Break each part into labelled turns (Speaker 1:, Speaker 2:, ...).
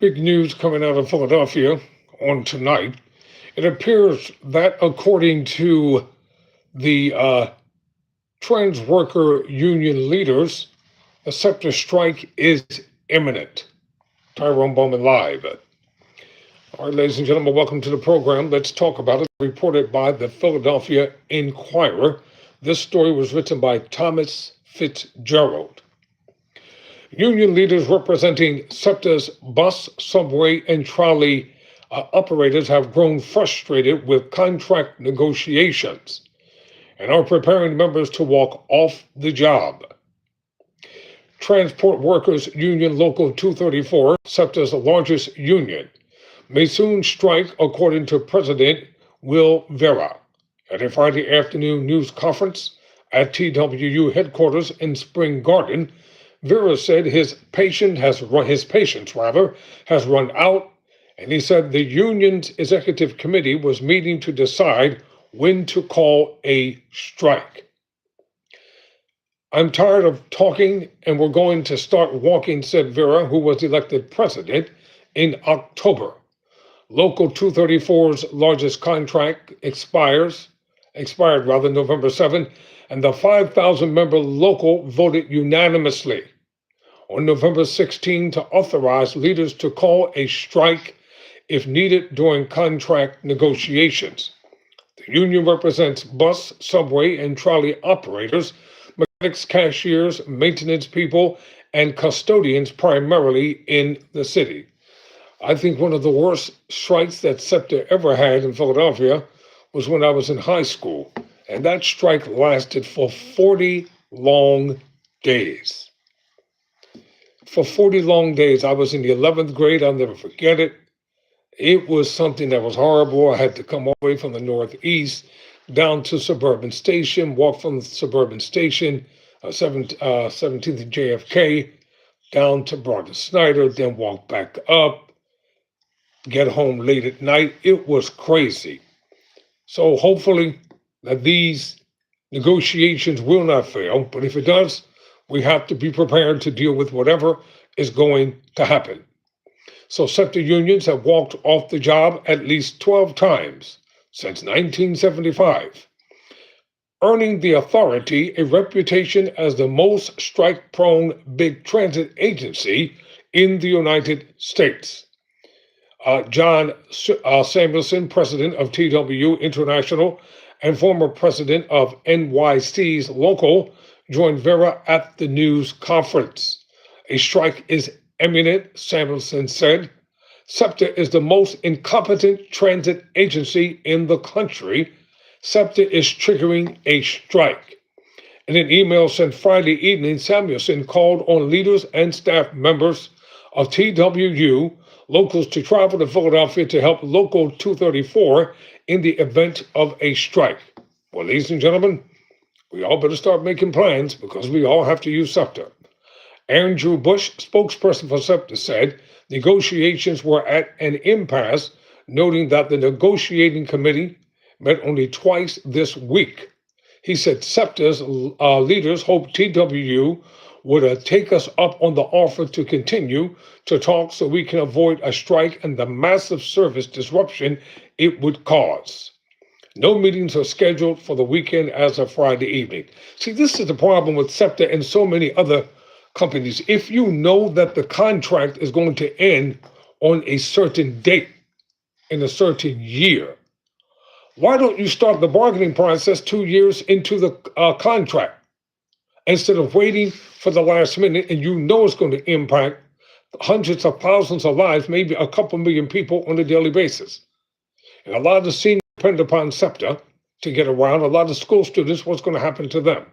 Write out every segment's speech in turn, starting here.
Speaker 1: Big news coming out of Philadelphia on tonight. It appears that according to the trans worker union leaders, the SEPTA strike is imminent. Tyrone Bowman live. All right, ladies and gentlemen, welcome to the program. Let's talk about it. Reported by the Philadelphia Inquirer. This story was written by Thomas Fitzgerald. Union leaders representing SEPTA's bus, subway, and trolley operators have grown frustrated with contract negotiations and are preparing members to walk off the job. Transport Workers Union Local 234, SEPTA's largest union, may soon strike, according to President Will Vera at a Friday afternoon news conference at TWU headquarters in Spring Garden. Vera said his patience has run out, and he said the union's executive committee was meeting to decide when to call a strike. I'm tired of talking, and we're going to start walking, said Vera, who was elected president in October. Local 234's largest contract expired November 7, and the 5,000-member local voted unanimously on November 16 to authorize leaders to call a strike if needed during contract negotiations. The union represents bus, subway, and trolley operators, mechanics, cashiers, maintenance people, and custodians primarily in the city. I think one of the worst strikes that SEPTA ever had in Philadelphia was when I was in high school, and that strike lasted for 40 long days. For 40 long days, I was in the 11th grade. I'll never forget it. It was something that was horrible. I had to come all the way from the Northeast down to Suburban Station, walk from the Suburban Station, 17th and JFK, down to Broad Snyder, then walk back up, get home late at night. It was crazy. So hopefully that these negotiations will not fail, but if it does, we have to be prepared to deal with whatever is going to happen. So SEPTA unions have walked off the job at least 12 times since 1975, earning the authority a reputation as the most strike-prone big transit agency in the United States. John Samuelson, president of TWU International and former president of NYC's Local, joined Vera at the news conference. A strike is imminent, Samuelson said. SEPTA is the most incompetent transit agency in the country. SEPTA is triggering a strike. In an email sent Friday evening, Samuelson called on leaders and staff members of TWU locals to travel to Philadelphia to help Local 234 in the event of a strike. Well, ladies and gentlemen, we all better start making plans because we all have to use SEPTA. Andrew Bush, spokesperson for SEPTA, said negotiations were at an impasse, noting that the negotiating committee met only twice this week. He said SEPTA's leaders hope TWU would take us up on the offer to continue to talk so we can avoid a strike and the massive service disruption it would cause. No meetings are scheduled for the weekend as of Friday evening. See, this is the problem with SEPTA and so many other companies. If you know that the contract is going to end on a certain date in a certain year, why don't you start the bargaining process 2 years into the contract instead of waiting for the last minute, and you know it's going to impact hundreds of thousands of lives, maybe a couple million people on a daily basis. And a lot of the seniors depend upon SEPTA to get around. A lot of school students, what's going to happen to them?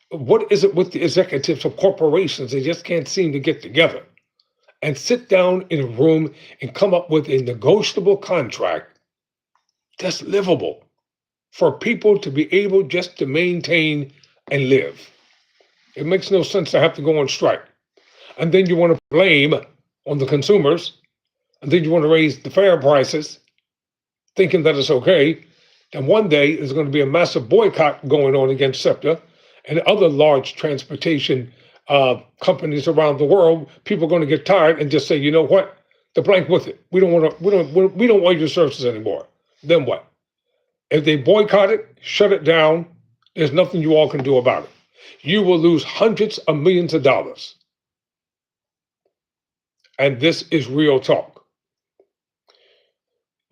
Speaker 1: What is it with the executives of corporations? They just can't seem to get together and sit down in a room and come up with a negotiable contract that's livable for people to be able just to maintain and live. It makes no sense to have to go on strike. And then you want to blame on the consumers, and then you want to raise the fare prices, thinking that it's okay. And one day there's going to be a massive boycott going on against SEPTA and other large transportation companies around the world, people are going to get tired and just say, you know what, the blank with it. We don't want your services anymore. Then what? If they boycott it, shut it down, there's nothing you all can do about it. You will lose hundreds of millions of dollars. And this is real talk.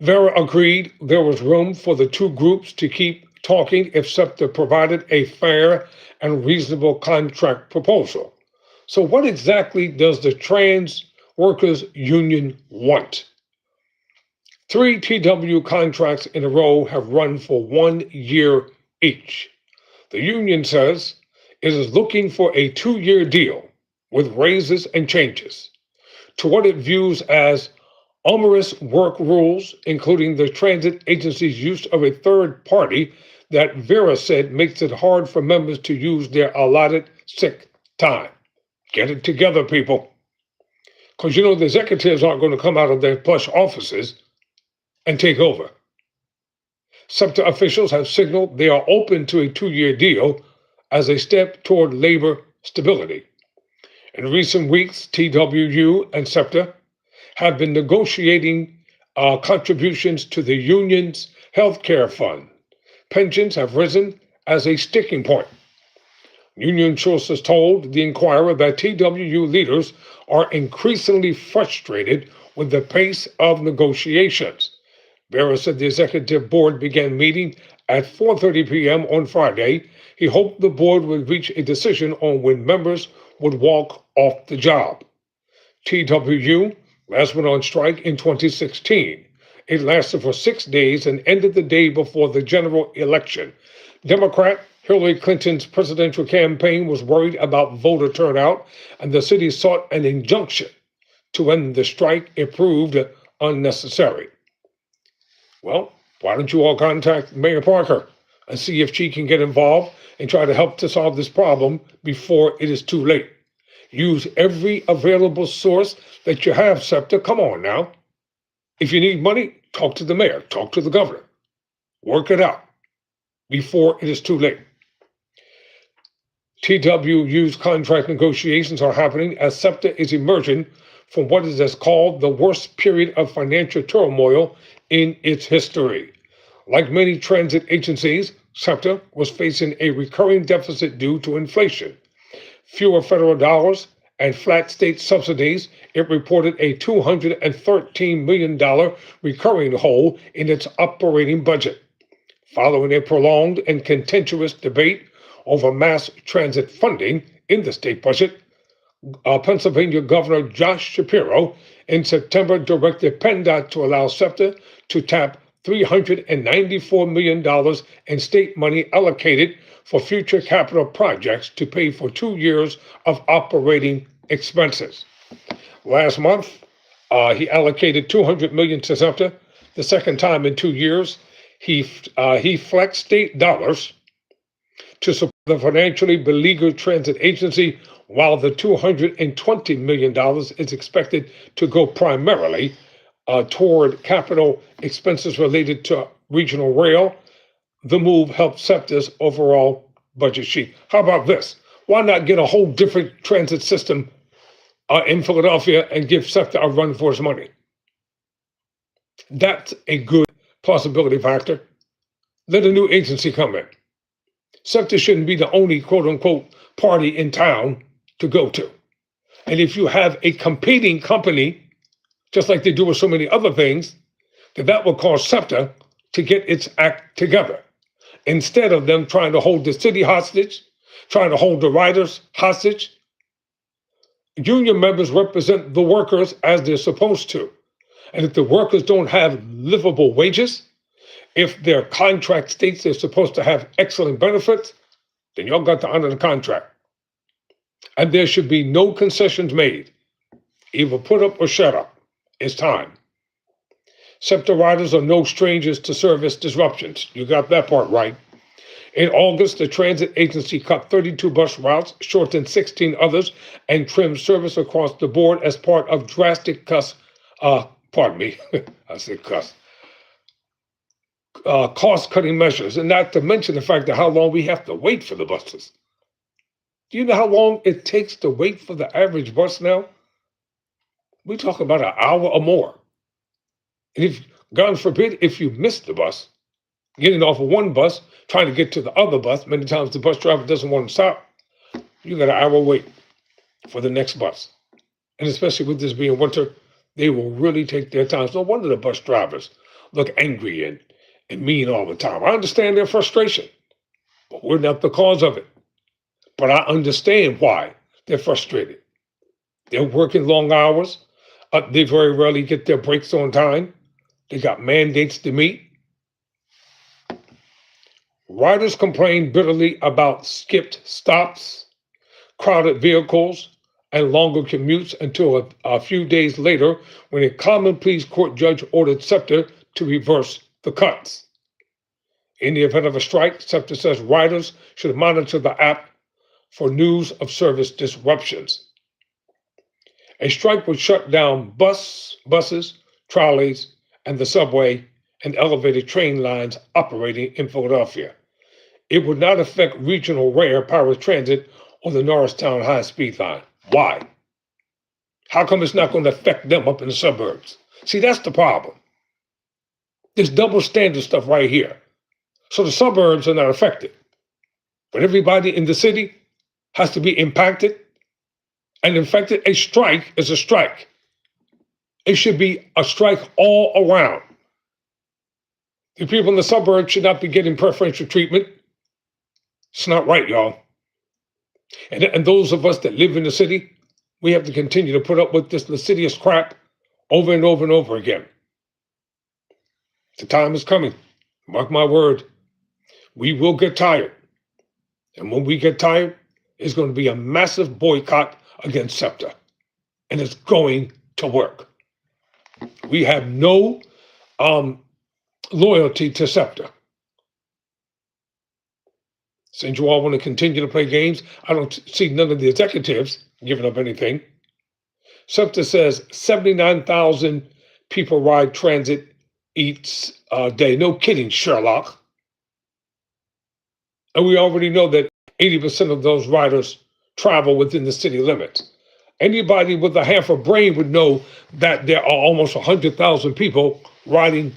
Speaker 1: Vera agreed there was room for the two groups to keep talking if SEPTA provided a fair and reasonable contract proposal. So what exactly does the trans workers union want? 3 TW contracts in a row have run for 1 year each. The union says it is looking for a 2-year deal with raises and changes to what it views as onerous work rules, including the transit agency's use of a third party that Vera said makes it hard for members to use their allotted sick time. Get it together, people. Because you know the executives aren't going to come out of their plush offices and take over. SEPTA officials have signaled they are open to a 2-year deal as a step toward labor stability. In recent weeks, TWU and SEPTA have been negotiating contributions to the union's health care fund. Pensions have risen as a sticking point. Union sources told the Inquirer that TWU leaders are increasingly frustrated with the pace of negotiations. Vera said the executive board began meeting at 4:30 p.m. on Friday. He hoped the board would reach a decision on when members would walk off the job. TWU last went on strike in 2016. It lasted for 6 days and ended the day before the general election. Democrat Hillary Clinton's presidential campaign was worried about voter turnout, and the city sought an injunction to end the strike. It proved unnecessary. Well, why don't you all contact Mayor Parker and see if she can get involved and try to help to solve this problem before it is too late? Use every available source that you have, SEPTA. Come on now. If you need money, talk to the mayor, talk to the governor. Work it out before it is too late. TWU's contract negotiations are happening as SEPTA is emerging from what is called the worst period of financial turmoil in its history. Like many transit agencies, SEPTA was facing a recurring deficit due to inflation. Fewer federal dollars and flat state subsidies, it reported a $213 million recurring hole in its operating budget. Following a prolonged and contentious debate over mass transit funding in the state budget, Pennsylvania Governor Josh Shapiro in September directed PennDOT to allow SEPTA to tap $394 million in state money allocated for future capital projects to pay for 2 years of operating expenses. Last month, he allocated $200 million to SEPTA. The second time in 2 years, he flexed state dollars to support the financially beleaguered transit agency, while the $220 million is expected to go primarily toward capital expenses related to regional rail. The move helps SEPTA's overall budget sheet. How about this? Why not get a whole different transit system in Philadelphia and give SEPTA a run for its money? That's a good possibility factor. Let a new agency come in. SEPTA shouldn't be the only quote-unquote party in town to go to. And if you have a competing company, just like they do with so many other things, then that will cause SEPTA to get its act together. Instead of them trying to hold the city hostage, trying to hold the riders hostage, union members represent the workers as they're supposed to. And if the workers don't have livable wages, if their contract states they're supposed to have excellent benefits, then y'all got to honor the contract. And there should be no concessions made. Either put up or shut up. It's time. SEPTA riders are no strangers to service disruptions. You got that part right. In August, the transit agency cut 32 bus routes, shortened 16 others, and trimmed service across the board as part of drastic cost cutting measures, and not to mention the fact of how long we have to wait for the buses. Do you know how long it takes to wait for the average bus now? We talk about an hour or more. And if, God forbid, if you miss the bus, getting off of one bus, trying to get to the other bus, many times the bus driver doesn't want to stop, you got an hour wait for the next bus. And especially with this being winter, they will really take their time. No wonder the bus drivers look angry and mean all the time. I understand their frustration, but we're not the cause of it. But I understand why they're frustrated. They're working long hours. They very rarely get their breaks on time. They got mandates to meet. Riders complain bitterly about skipped stops, crowded vehicles, and longer commutes until a few days later when a common pleas court judge ordered SEPTA to reverse the cuts. In the event of a strike, SEPTA says riders should monitor the app for news of service disruptions. A strike would shut down buses, trolleys, and the subway and elevated train lines operating in Philadelphia. It would not affect regional rail, paratransit, or the Norristown high-speed line. Why? How come it's not going to affect them up in the suburbs? See, that's the problem. There's double standard stuff right here. So the suburbs are not affected. But everybody in the city has to be impacted and infected. A strike is a strike. It should be a strike all around. The people in the suburbs should not be getting preferential treatment. It's not right, y'all. And those of us that live in the city, we have to continue to put up with this lascivious crap over and over and over again. The time is coming. Mark my word. We will get tired. And when we get tired, it's going to be a massive boycott against SEPTA. And it's going to work. We have no loyalty to SEPTA. Since you all want to continue to play games, I don't see none of the executives giving up anything. SEPTA says 79,000 people ride transit each day. No kidding, Sherlock. And we already know that 80% of those riders travel within the city limits. Anybody with a half a brain would know that there are almost 100,000 people riding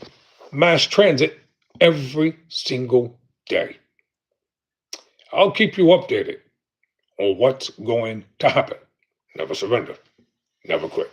Speaker 1: mass transit every single day. I'll keep you updated on what's going to happen. Never surrender. Never quit.